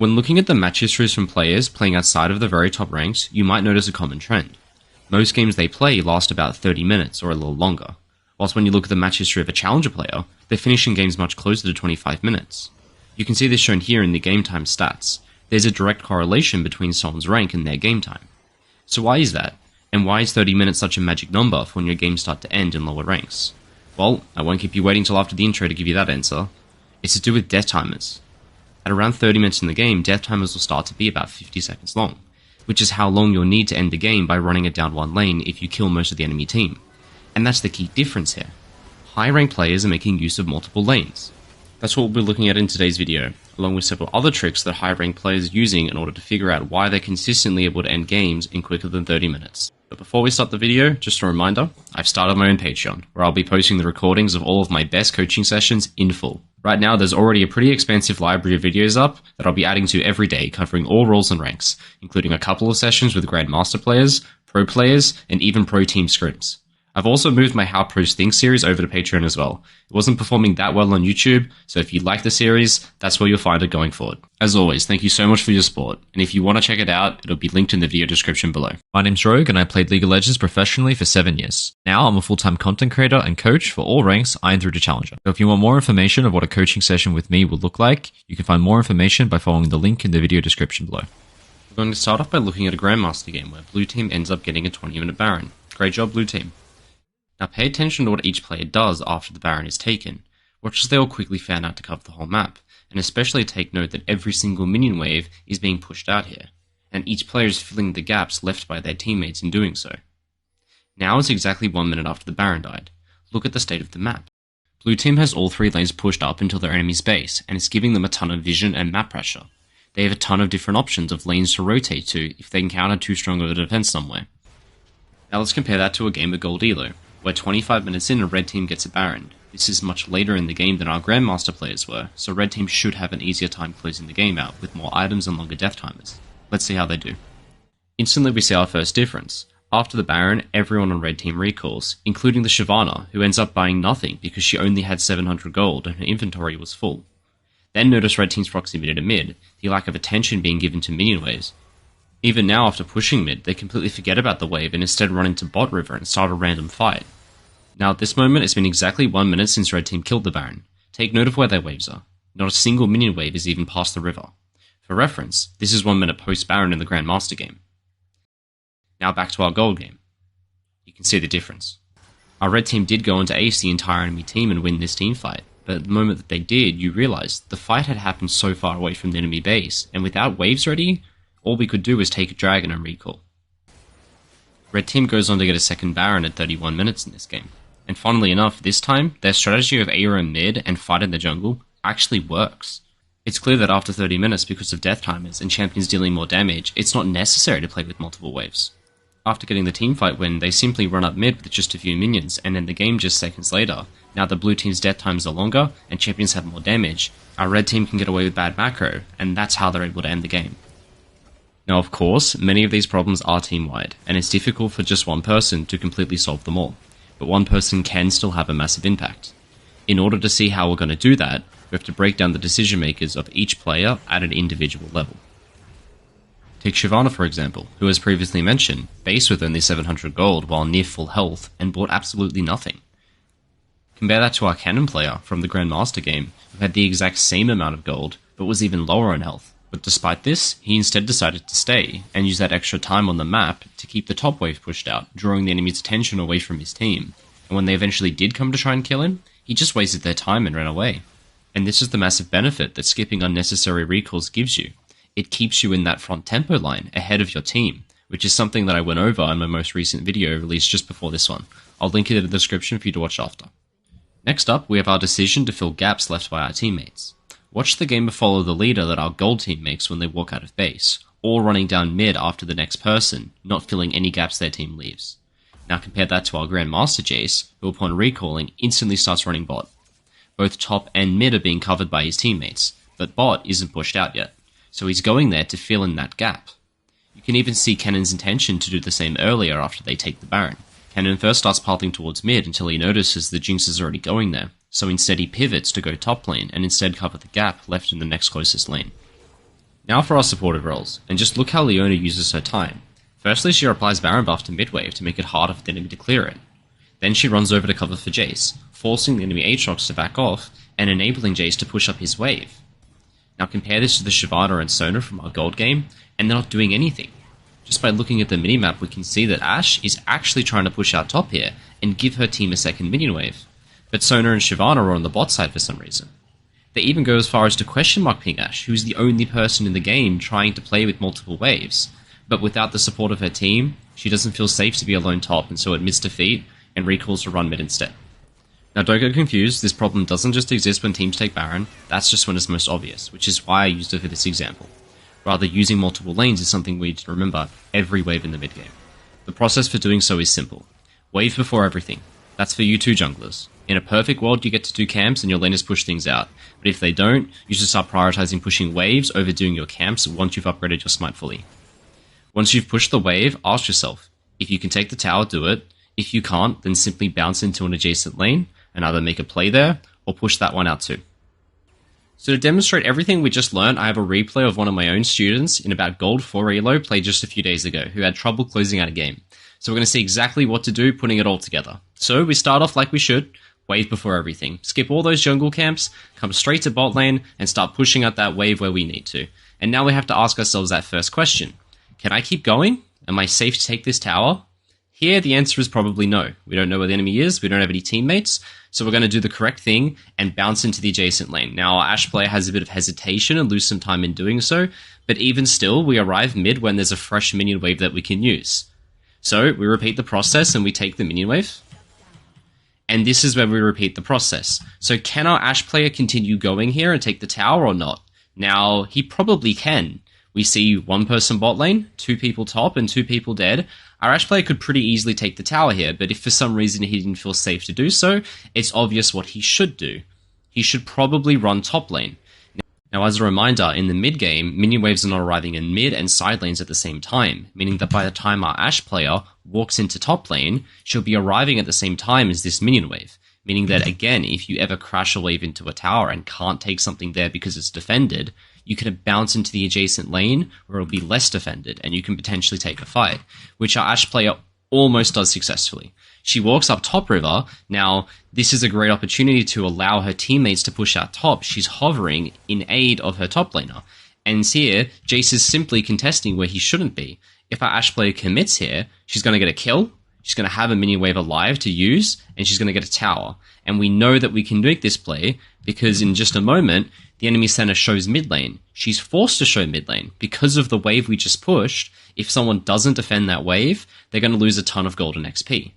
When looking at the match histories from players playing outside of the very top ranks, you might notice a common trend. Most games they play last about 30 minutes or a little longer, whilst when you look at the match history of a challenger player, they're finishing games much closer to 25 minutes. You can see this shown here in the game time stats. There's a direct correlation between someone's rank and their game time. So why is that? And why is 30 minutes such a magic number for when your games start to end in lower ranks? Well, I won't keep you waiting till after the intro to give you that answer. It's to do with death timers. At around 30 minutes in the game, death timers will start to be about 50 seconds long, which is how long you'll need to end the game by running it down one lane if you kill most of the enemy team. And that's the key difference here. High-ranked players are making use of multiple lanes. That's what we'll be looking at in today's video, along with several other tricks that high-ranked players are using in order to figure out why they're consistently able to end games in quicker than 30 minutes. But before we start the video, just a reminder, I've started my own Patreon, where I'll be posting the recordings of all of my best coaching sessions in full. Right now, there's already a pretty expansive library of videos up that I'll be adding to every day, covering all roles and ranks, including a couple of sessions with Grandmaster players, pro players, and even pro team scrims. I've also moved my How Pros Think series over to Patreon as well. It wasn't performing that well on YouTube, so if you like the series, that's where you'll find it going forward. As always, thank you so much for your support, and if you want to check it out, it'll be linked in the video description below. My name's Rogue, and I played League of Legends professionally for 7 years. Now, I'm a full-time content creator and coach for all ranks, Iron through to Challenger. So if you want more information of what a coaching session with me will look like, you can find more information by following the link in the video description below. We're going to start off by looking at a Grandmaster game where Blue Team ends up getting a 20-minute Baron. Great job, Blue Team. Now pay attention to what each player does after the Baron is taken. Watch as they all quickly fan out to cover the whole map, and especially take note that every single minion wave is being pushed out here, and each player is filling the gaps left by their teammates in doing so. Now is exactly 1 minute after the Baron died. Look at the state of the map. Blue Team has all 3 lanes pushed up until their enemy's base, and it's giving them a ton of vision and map pressure. They have a ton of different options of lanes to rotate to if they encounter too strong of a defense somewhere. Now let's compare that to a game of Gold Elo, where 25 minutes in a Red Team gets a Baron. This is much later in the game than our Grandmaster players were, so Red Team should have an easier time closing the game out with more items and longer death timers. Let's see how they do. Instantly we see our first difference. After the Baron, everyone on Red Team recalls, including the Shyvana, who ends up buying nothing because she only had 700 gold and her inventory was full. Then notice Red Team's proximity to mid, the lack of attention being given to minion waves. Even now, after pushing mid, they completely forget about the wave and instead run into bot river and start a random fight. Now at this moment, it's been exactly 1 minute since Red Team killed the Baron. Take note of where their waves are. Not a single minion wave is even past the river. For reference, this is 1 minute post-Baron in the Grandmaster game. Now back to our gold game. You can see the difference. Our Red Team did go on to ace the entire enemy team and win this team fight, but at the moment that they did, you realized the fight had happened so far away from the enemy base, and without waves ready, all we could do was take a dragon and recall. Red Team goes on to get a second Baron at 31 minutes in this game. And funnily enough, this time, their strategy of AoE mid and fight in the jungle actually works. It's clear that after 30 minutes, because of death timers and champions dealing more damage, it's not necessary to play with multiple waves. After getting the teamfight win, they simply run up mid with just a few minions, and end the game just seconds later. Now that Blue Team's death times are longer, and champions have more damage, our Red Team can get away with bad macro, and that's how they're able to end the game. Now of course, many of these problems are team-wide, and it's difficult for just one person to completely solve them all, but one person can still have a massive impact. In order to see how we're going to do that, we have to break down the decision makers of each player at an individual level. Take Shyvana for example, who as previously mentioned, based with only 700 gold while near full health and bought absolutely nothing. Compare that to our Cannon player from the Grandmaster game, who had the exact same amount of gold, but was even lower in health. But despite this, he instead decided to stay, and use that extra time on the map to keep the top wave pushed out, drawing the enemy's attention away from his team. And when they eventually did come to try and kill him, he just wasted their time and ran away. And this is the massive benefit that skipping unnecessary recalls gives you. It keeps you in that front tempo line, ahead of your team, which is something that I went over in my most recent video released just before this one. I'll link it in the description for you to watch after. Next up, we have our decision to fill gaps left by our teammates. Watch the gamer follow the leader that our gold team makes when they walk out of base, or running down mid after the next person, not filling any gaps their team leaves. Now compare that to our Grandmaster Jace, who upon recalling instantly starts running bot. Both top and mid are being covered by his teammates, but bot isn't pushed out yet, so he's going there to fill in that gap. You can even see Cannon's intention to do the same earlier after they take the Baron. Cannon first starts pathing towards mid until he notices the Jinx is already going there, so instead he pivots to go top lane and instead cover the gap left in the next closest lane. Now for our supportive roles, and just look how Leona uses her time. Firstly, she applies Baron buff to mid-wave to make it harder for the enemy to clear it. Then she runs over to cover for Jace, forcing the enemy Aatrox to back off, and enabling Jace to push up his wave. Now compare this to the Shyvana and Sona from our gold game, and they're not doing anything. Just by looking at the minimap, we can see that Ashe is actually trying to push out top here, and give her team a second minion wave. But Sona and Shyvana are on the bot side for some reason. They even go as far as to question mark ping Ashe, who's the only person in the game trying to play with multiple waves. But without the support of her team, she doesn't feel safe to be alone top, and so admits defeat, and recalls to run mid instead. Now don't get confused, this problem doesn't just exist when teams take Baron, that's just when it's most obvious, which is why I used it for this example. Rather, using multiple lanes is something we need to remember every wave in the mid game. The process for doing so is simple. Wave before everything. That's for you two junglers. In a perfect world, you get to do camps and your laners push things out. But if they don't, you should start prioritizing pushing waves over doing your camps once you've upgraded your smite fully. Once you've pushed the wave, ask yourself, if you can take the tower, do it. If you can't, then simply bounce into an adjacent lane and either make a play there or push that one out too. So to demonstrate everything we just learned, I have a replay of one of my own students in about Gold 4 Elo played just a few days ago who had trouble closing out a game. So we're going to see exactly what to do putting it all together. So we start off like we should, wave before everything. Skip all those jungle camps, come straight to bot lane and start pushing out that wave where we need to. And now we have to ask ourselves that first question. Can I keep going? Am I safe to take this tower? Here, the answer is probably no. We don't know where the enemy is, we don't have any teammates, so we're going to do the correct thing and bounce into the adjacent lane. Now, our Ashe player has a bit of hesitation and lose some time in doing so, but even still, we arrive mid when there's a fresh minion wave that we can use. So, we repeat the process and we take the minion wave. And this is where we repeat the process. So can our Ashe player continue going here and take the tower or not? Now, he probably can. We see one person bot lane, 2 people top, and 2 people dead. Our Ashe player could pretty easily take the tower here, but if for some reason he didn't feel safe to do so, it's obvious what he should do. He should probably run top lane. Now, as a reminder, in the mid game, minion waves are not arriving in mid and side lanes at the same time, meaning that by the time our Ashe player walks into top lane, she'll be arriving at the same time as this minion wave. Meaning that, again, if you ever crash a wave into a tower and can't take something there because it's defended, you can bounce into the adjacent lane where it'll be less defended and you can potentially take a fight, which our Ashe player almost does successfully. She walks up top river. Now, this is a great opportunity to allow her teammates to push out top. She's hovering in aid of her top laner. And here, Jace is simply contesting where he shouldn't be. If our Ashe player commits here, she's going to get a kill, she's going to have a minion wave alive to use, and she's going to get a tower. And we know that we can make this play because in just a moment, the enemy center shows mid lane. She's forced to show mid lane. Because of the wave we just pushed, if someone doesn't defend that wave, they're going to lose a ton of golden XP.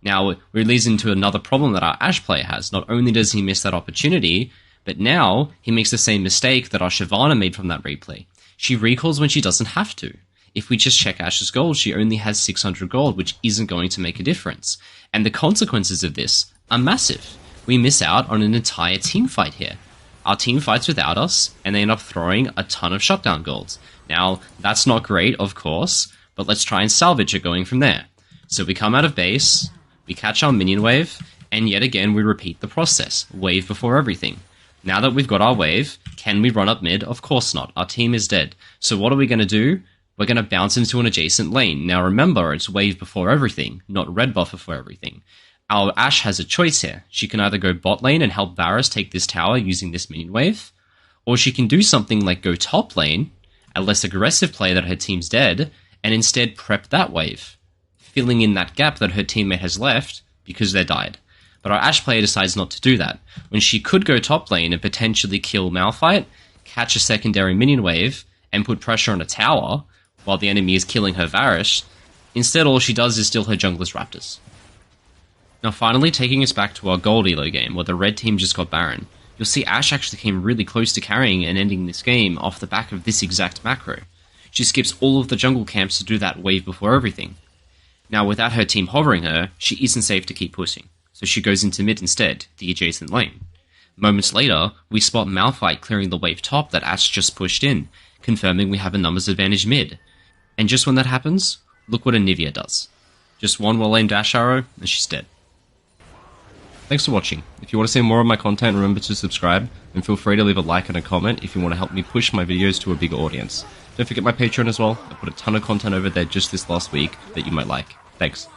Now, it leads into another problem that our Ashe player has. Not only does he miss that opportunity, but now he makes the same mistake that our Shyvana made from that replay. She recalls when she doesn't have to. If we just check Ashe's gold, she only has 600 gold, which isn't going to make a difference. And the consequences of this are massive. We miss out on an entire team fight here. Our team fights without us, and they end up throwing a ton of shutdown golds. Now, that's not great, of course, but let's try and salvage it going from there. So we come out of base, we catch our minion wave, and yet again we repeat the process. Wave before everything. Now that we've got our wave, can we run up mid? Of course not. Our team is dead. So what are we going to do? We're going to bounce into an adjacent lane. Now remember, it's wave before everything, not red buff before everything. Our Ashe has a choice here. She can either go bot lane and help Varus take this tower using this minion wave, or she can do something like go top lane, a less aggressive play that her team's dead, and instead prep that wave, filling in that gap that her teammate has left because they died. But our Ashe player decides not to do that, when she could go top lane and potentially kill Malphite, catch a secondary minion wave, and put pressure on a tower, while the enemy is killing her Varus. Instead, all she does is steal her jungler's Raptors. Now finally, taking us back to our gold elo game, where the red team just got Baron, you'll see Ashe actually came really close to carrying and ending this game off the back of this exact macro. She skips all of the jungle camps to do that wave before everything. Now without her team hovering her, she isn't safe to keep pushing, so she goes into mid instead, the adjacent lane. Moments later, we spot Malphite clearing the wave top that Ashe just pushed in, confirming we have a numbers advantage mid. And just when that happens, look what Anivia does. Just one well-aimed dash arrow, and she's dead. Thanks for watching. If you want to see more of my content, remember to subscribe, and feel free to leave a like and a comment if you want to help me push my videos to a bigger audience. Don't forget my Patreon as well. I put a ton of content over there just this last week that you might like. Thanks.